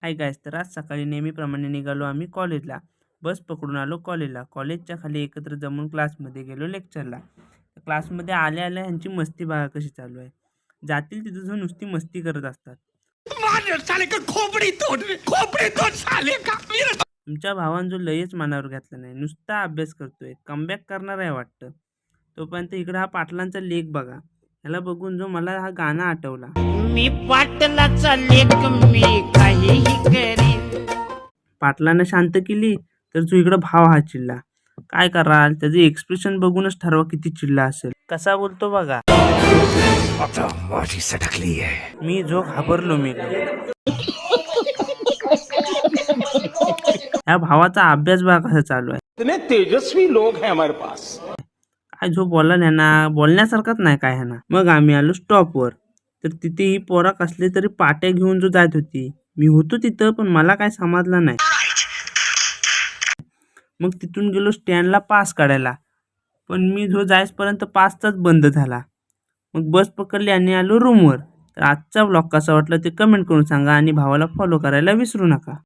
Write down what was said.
Hi guys, तर आज सकाळी नेहमीप्रमाणे निघालो आम्ही कॉलेजला. बस पकडून आलो कॉलेजला. कॉलेजच्या खाली एकत्र जमून क्लासमध्ये गेलो लेक्चरला. क्लासमध्ये आल्या आल्या ह्यांची मस्ती बघा कशी चालू आहे. जातील तिथं जाऊन नुसती मस्ती करत असतात. तुमच्या भावानं जो लयच मनावर घेतला नाही, नुसता अभ्यास करतोय, कमबॅक करणार आहे वाटतं. तोपर्यंत इकडं हा पाटलांचा लेख बघा. ह्याला बघून जो मला हा गाणं आठवला. मी पाटलाचा लेख मी काहीही करीन. पाटलानं शांत केली तर जो इकडं भाव हा चिडला. काय कराल, त्याचे एक्सप्रेशन बघूनच ठरवा किती चिडला असेल. कसा बोलतो बघा. आता माझी सटकली आहे. मी जो घाबरलो मी. ह्या भावाचा अभ्यास बघा कसा चालू आहे. इतने तेजस्वी लोग हैं हमारे पास. काय जो बोलला ह्याना बोलण्यासारखाच नाही काय ह्याना. मग आम्ही आलो स्टॉपवर. तर तिथे ही पोरा कसले तरी पाट्या घेऊन जो जात होती. मी होतो तिथं पण मला काय समजलं नाही. मग तिथून गेलो स्टँडला पास काढायला. पण मी जो जायसपर्यंत पासचाच बंद झाला. मग बस पकडली आणि आलो रूमवर. तर आजचा ब्लॉग कसा वाटला ते कमेंट करून सांगा आणि भावाला फॉलो करायला विसरू नका.